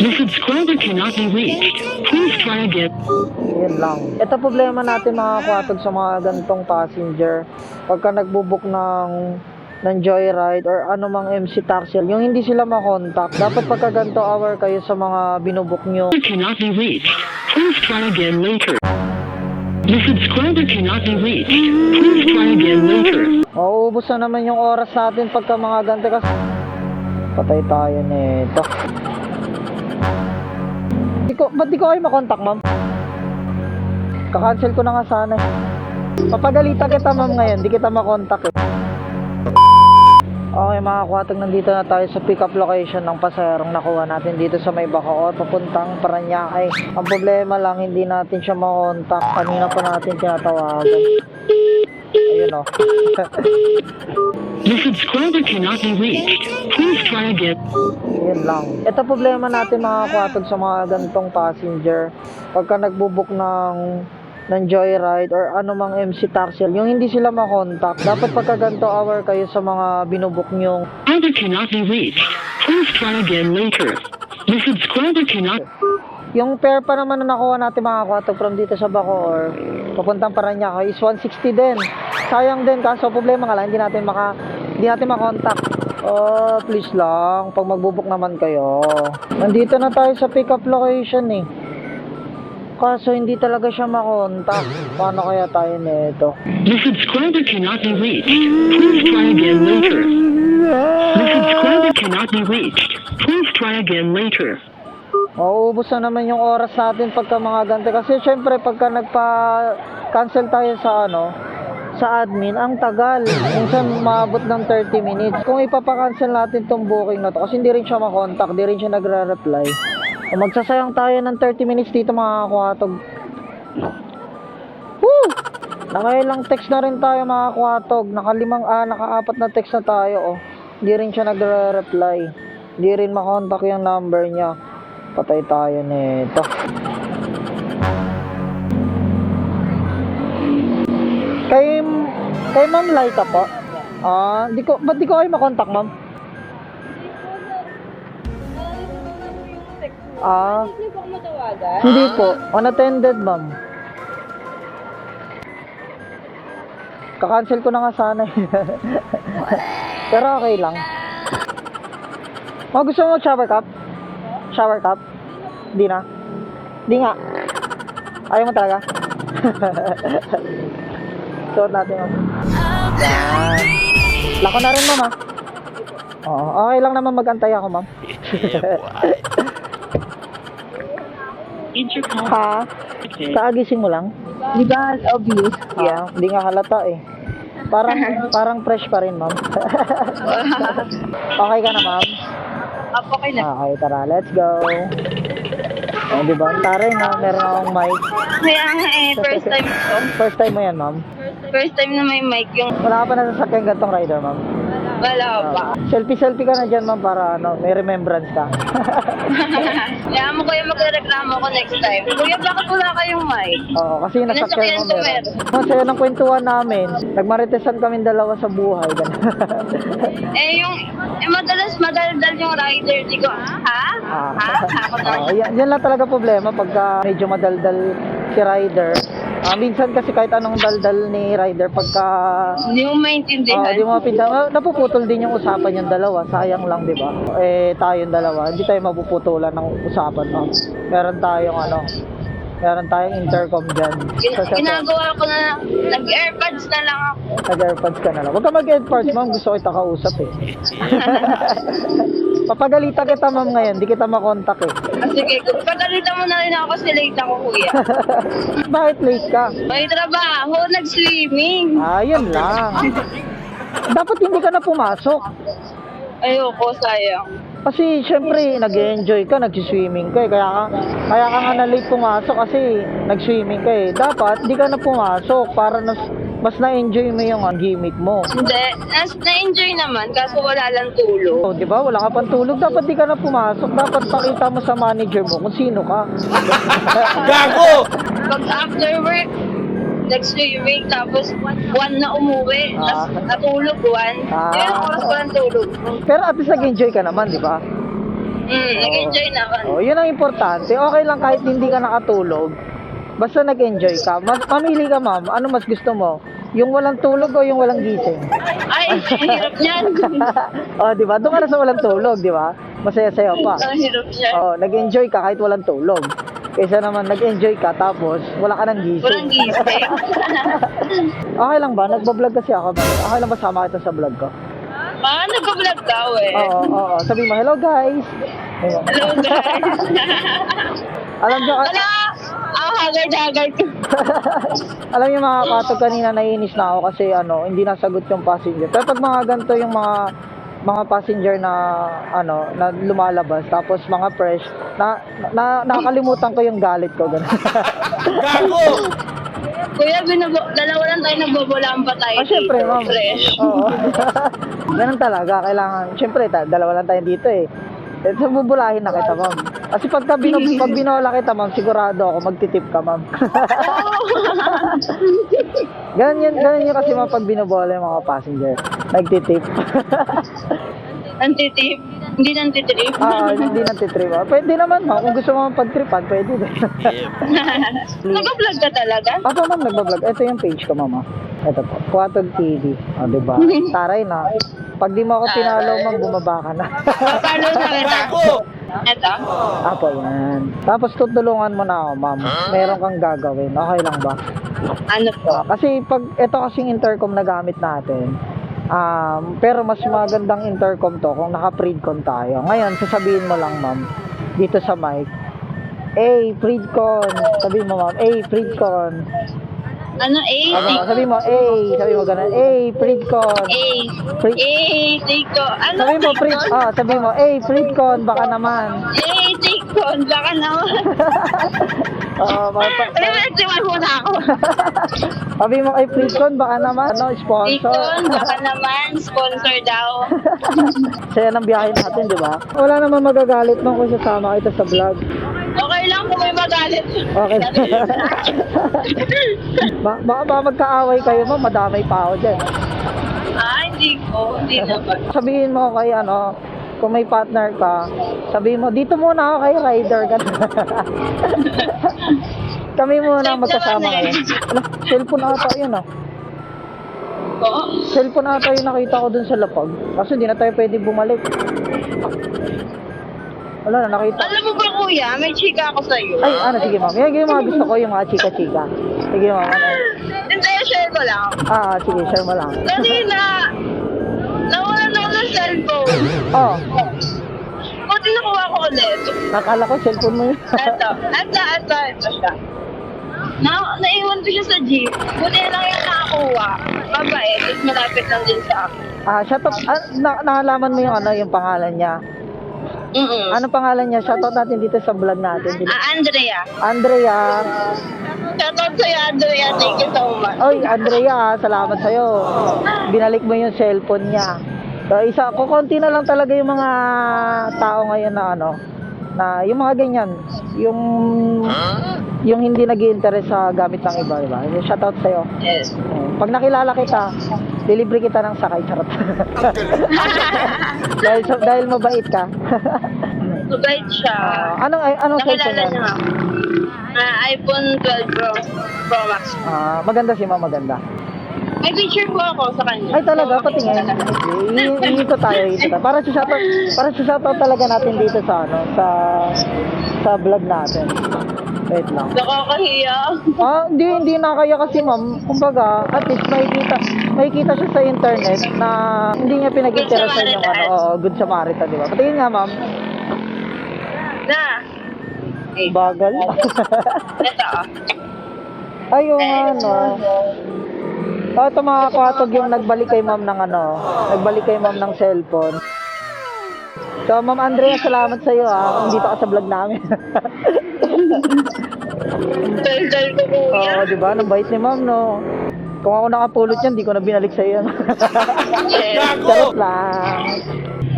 The subscriber cannot be reached. Please try again. Yun lang. Ito problema natin mga kwatog sa mga ganitong passenger. Pagka nagbubook ng joyride or anumang MC taxi, yung hindi sila makontak. Dapat pagka ganito hour kayo sa mga binubook nyo. Cannot be reached. Please try again later. The subscriber cannot be reached. Please try again later. Mauubos na naman yung oras natin pagka mga ganito kasi. Patay tayo nito. Ba't di ko kayo makontak, ma'am? Kakancel ko na nga sana. Papagalitan kita, ma'am, ngayon. Di kita makontak eh. Okay mga kwatog, nandito na tayo sa pick-up location ng pasaherong nakuha natin dito sa may Bacoor, papuntang Paranaque. Ang problema lang, hindi natin siya makontak. Kanina pa natin tinatawagan. Ayun o. The subscriber cannot be reached. Please try again. Yun lang. Ito problema natin mga kwatog sa mga ganitong passenger. Pagka nagbubook ng joyride or anumang MC taxi, yung hindi sila makontak. Dapat pagka ganito hour kayo sa mga binubook nyong. Subscriber cannot be reached. Please try again later. The subscriber cannot. Yung fare pa naman na nakuha natin mga kwatog from dito sa Bacoor, papuntang Paranaque is 160 din. Sayang din kaso problema nga lang, hindi natin makontak. Oh, please lang, pag magbubook naman kayo. Nandito na tayo sa pick-up location eh. Kaso hindi talaga siya makontak. Paano kaya tayo nito? The subscriber cannot be reached. Please try again later. The subscriber cannot be reached. Please try again later. Mauubos na naman yung oras natin pagka mga ganito. Kasi syempre pagka nagpa-cancel tayo sa admin, ang tagal. Minsan maabot ng 30 minutes. Kung ipapa-cancel natin tong booking na to, kasi hindi rin siya makontak, hindi rin siya nagre-reply. Magsasayang tayo ng 30 minutes dito mga kwatog. Woo! Nakailang text na rin tayo mga kwatog. Naka-4 na text na tayo. Oh. Hindi rin siya nagre-reply. Hindi rin makontak yung number niya. Patay tayo nito. Kay Ma'am Laika po. Ba't di ko kayo makontak, ma'am? Hindi po ako matawagan? Hindi po. Unattended, ma'am. Kakancel ko na nga sana eh. Pero okay lang. Gusto mo shower cup? Shower cup? Di na? Di nga. Ayaw mo talaga? Suot natin yun. Yan. Lako na rin, ma'am, Oo, okay lang naman mag-antay ako, ma'am. Intercom. Ha? Kaagising mo lang? Di ba obvious? Hindi nga halata eh. Parang fresh pa rin, ma'am. Okay ka na, ma'am? Okay na. Okay, tara, let's go. Oh, di ba? Taray na, meron akong mic. Kaya nga first time ko. First time mo yan, ma'am? First time na may mic yung Wala ka pa nasasakyan gantong rider, ma'am? wala pa. Selfie ka na dyan, ma'am, para may remembrance ka. Kaya mo kuya magreklamo ko next time. Kuya, bakit wala kayong mic? Oo, kasi nasakyan mo Nasakyan meron. Masaya ng kwentuhan namin. Nagmaritesan kami dalawa sa buhay. Madalas madaldal yung rider. Di ko, ha? Ako na. Yan lang talaga problema pagka medyo madaldal si rider. Minsan kasi kahit anong daldal ni rider pagka Hindi mo maintindihan. di mo mapinsan, napuputol din yung usapan yung dalawa. Sayang lang, di ba? Tayong dalawa, hindi tayo mapuputulan ng usapan, ma'am. Meron tayong intercom dyan. Ginagawa ko na, nag-airpods na lang ako. Nag-airpods ka na lang. Huwag ka mag-airpods, ma'am. Gusto kita kausap eh. Papagalitan kita, ma'am, ngayon. Di kita makontak eh. Sige, pagalitan mo na rin ako kasi late ako, kuya. Bakit late ka? May trabaho, nag-swimming. Yun lang. Dapat hindi ka na pumasok. Ayoko, sayang. Kasi syempre nag-enjoy ka, nag-swimming ka eh. Kaya ka nga na late pumasok kasi nag-swimming ka eh. Dapat di ka na pumasok para mas na-enjoy mo yung gimmick mo. Hindi, na-enjoy naman kaso wala lang tulog. Di ba? Wala ka pang tulog. Dapat di ka na pumasok. Dapat pakita mo sa manager mo kung sino ka. Gago! Pag after work, nag-swimming tapos 1 na umuwi, tapos natulog 1. Yun ang oras ko lang tulog. Pero at least nag-enjoy ka naman, di ba? Nag-enjoy naman. Oh, yun ang importante. Okay lang kahit hindi ka nakatulog. Basta nag-enjoy ka. Mamili ka, ma'am. Ano mas gusto mo? Yung walang tulog o yung walang gising? Ay, hirap niyan. Oh, di ba? Doon ka na sa walang tulog, di ba? Masaya-saya pa. Ang hirap niyan. Oh, nag-enjoy ka kahit walang tulog. Kaysa naman nag-enjoy ka tapos wala ka nang gising. Walang gising. Okay lang ba? Nagbablog kasi ako. Okay lang ba sama kita sa vlog ko? Nagpa-vlog daw eh. Oo. Sabi mo, hello guys. Ayun. Hello guys. Alam nyo, Wala. Hagard-hagard ko. alam niyo mga katog, kanina naiinis na ako kasi hindi nasagot yung passenger. Pero pag mga ganito yung mga passenger na na lumalabas tapos mga fresh nakakalimutan ko yung galit ko ganun. Gago! Kuya, dalawa lang tayo nagbobolaan pa tayo. Syempre, dito. ma'am. Fresh. Oo. Ganun talaga, kailangan. Syempre, dalawa lang tayo dito eh. So, bubulahin na kita, ma'am. Kasi pag binola kita, ma'am, sigurado ako magtitip ka, ma'am. ganun yun kasi, ma'am, pag binobola yung mga passenger. Nagtitip. Antitip. Hindi nantitip. Hindi nagtitrip. Pwede naman, ma'am. Kung gusto mo pagtripan, pwede din. Nag-vlog ka talaga? Ako, ma'am, nagbablog. Ito yung page ko, ma'am. Ito po. Quatog TV. O, diba? Taray na. Pag di mo ako pinalo, ma'am, bumaba ka na. Paano na kita? Gago! Ito? Apo, yan. Tapos tutulungan mo na ako, ma'am. Meron kang gagawin. Okay lang ba? Ano po? Kasi pag ito kasing intercom na gamit natin, pero mas magandang intercom to kung naka-predcon tayo. Ngayon, sasabihin mo lang, ma'am, dito sa mic, predcon. Sabihin mo, ma'am, predcon. Ano A? Sabi mo, sabi mo ganun, predcon. Tiko. Ano? Sabi mo, predcon, baka naman. Tiko. Baka naman. Nagsiwan muna ako. Sabi mo, predcon, baka naman, sponsor. Tikon, baka naman. Sponsor daw. Saya ng biyahe natin, di ba? Wala naman magagalit mo kung sasama kita sa vlog. Okay lang kung may magalit. Okay. Baka magkaaway kayo, ma'am, madamay pa ako dyan. Hindi ko. Hindi naman. Sabihin mo kay kung may partner ka, sabihin mo, dito muna ako kay rider ka. Kami muna magkasama ngayon. Cellphone ata yun Oo. Cellphone ata yung nakita ko dun sa lapag. Kaso hindi na tayo pwede bumalik. Wala na, nakita. Alam mo ba kuya, may chika ako sa'yo. Ay, sige ma'am. Yung mga gusto ko, yung mga chika-chika. Sige ma'am. Hindi, share ko lang. Sige, share mo lang. Kanina, nawalan ako ng cellphone. Buti nakuha ko ulit. Nakala ko cellphone mo yun. Ito siya. Naiwan ko siya sa jeep. Buti na lang yung nakakuha. Babae, tapos malapit lang din sa akin. Shoutout, nakalaman mo yung yung pangalan niya. Anong pangalan niya? Shoutout natin dito sa vlog natin. Andrea. Shoutout sa'yo, Andrea. Thank you so much. Oy, Andrea, salamat sa'yo. Binalik mo yung cellphone niya. So, kukunti na lang talaga yung mga tao ngayon na na yung mga ganyan, yung hindi nag-i-interest sa gamit ng iba, diba? Shoutout sa'yo. Yes. Pag nakilala kita, delivery kita ng sakay, charot. dahil mabait ka. Mabait siya. Anong cellphone Nakilala yan? niya. iPhone 12 Pro Max. Maganda si ma'am, maganda. May picture po ako sa kanya. Ay talaga, patingin. Ito tayo. Para sa shoutout talaga natin dito sa sa vlog natin. Wait lang. Nakakahiya. Hindi nakaya kasi ma'am. Kumbaga, at least makikita siya sa internet na hindi niya pinag-interesan yung Good Samaritan, di ba? Patingin nga ma'am. Na. Bagal. Ito. Ayun, ito mga katog yung nagbalik kay ma'am ng cellphone. So, Ma'am Andrea, salamat sa iyo kung dito ka sa vlog namin. Dal-dal ko kuya. Oo, di ba? Ang bait ni ma'am, no? Kung ako nakapulot yan, di ko na binalik sa iyo. Yes. Charot lang.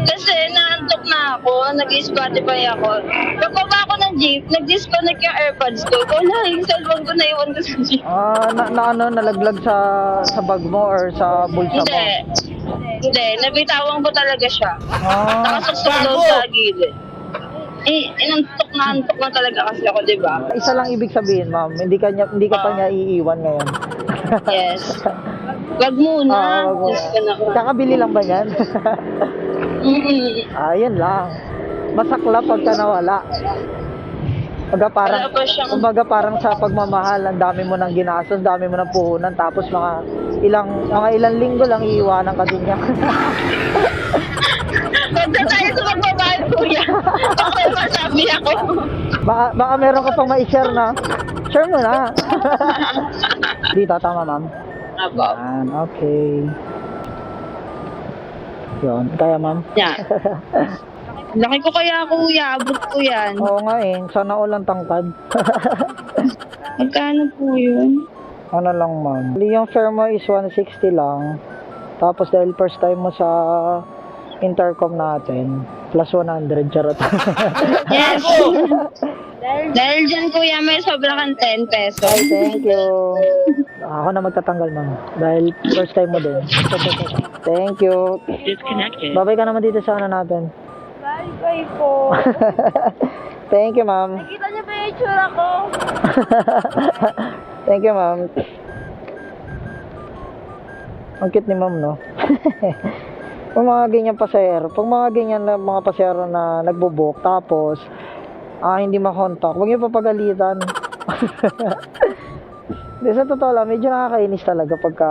Kasi naantok na ako, nag-Spotify ako. Pagkaba ako ng jeep, nag-disconnect yung AirPods ko. Yung cellphone ko naiwan ko sa jeep. Nalaglag sa bag mo or sa bulsa mo? Hindi, nabitawan ko talaga siya. Ah, Nakasuksok doon sa gilid. inantok na talaga kasi ako, di ba? Isa lang ibig sabihin, ma'am, hindi ka pa niya iiwan ngayon. Yes. Wag muna. Wag mo. Diyos ko na. Kakabili lang ba yan? Ayun lang. Masakla pagka nawala. Wala pa siyang- Kumbaga parang sa pagmamahal, ang dami mo nang ginastos, dami mo nang puhunan, tapos mga ilang linggo lang iiwanan ka din niya. Huwag na tayo sa magbabayad, kuya. Ako masabi ako. Baka meron ka pang ma-share na. Share mo na. Dito, tama ma'am. Abo. Yan, okay. Yun, kaya ma'am? Yan. Laki ko kaya, kuya. Abot ko yan. Oo nga eh, sana ulang tangkad. Magkano po yun? Ano lang ma'am? Yung fare mo is 160 lang. Tapos dahil first time mo sa intercom natin, plus 100, charot. Yes. Dahil dyan, kuya, may sobra kang 10 pesos. Ay, thank you. Ako na magtatanggal ma'am. Dahil first time mo din. Thank you. Disconnected. Babay ka naman dito sa ano natin. Bye po. Thank you ma'am. Nakita niyo ba yung itsura ko? Thank you ma'am. Ang cute ni ma'am, no? Pag mga ganyan pasahero, pag mga ganyan na mga pasahero na nagbo-book, tapos hindi makontak, huwag niyo papagalitan. Di, sa totoo lang, medyo nakakainis talaga pagka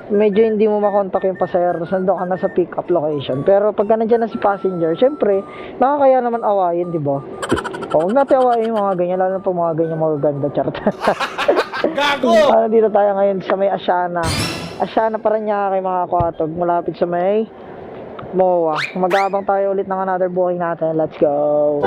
medyo hindi mo makontak yung pasahero, tapos nandun ka na sa pick up location. Pero pagka nandiyan na si passenger, syempre, nakakaya naman awayin, di ba? Huwag natin awayin yung mga ganyan, lalo na pag mga ganyan magaganda, charot. Gago! Dito tayo ngayon sa may Asiana. Asiana Parañaque, mga kwatog, malapit sa may MOA. Mag-aabang tayo ulit ng another booking natin. Let's go!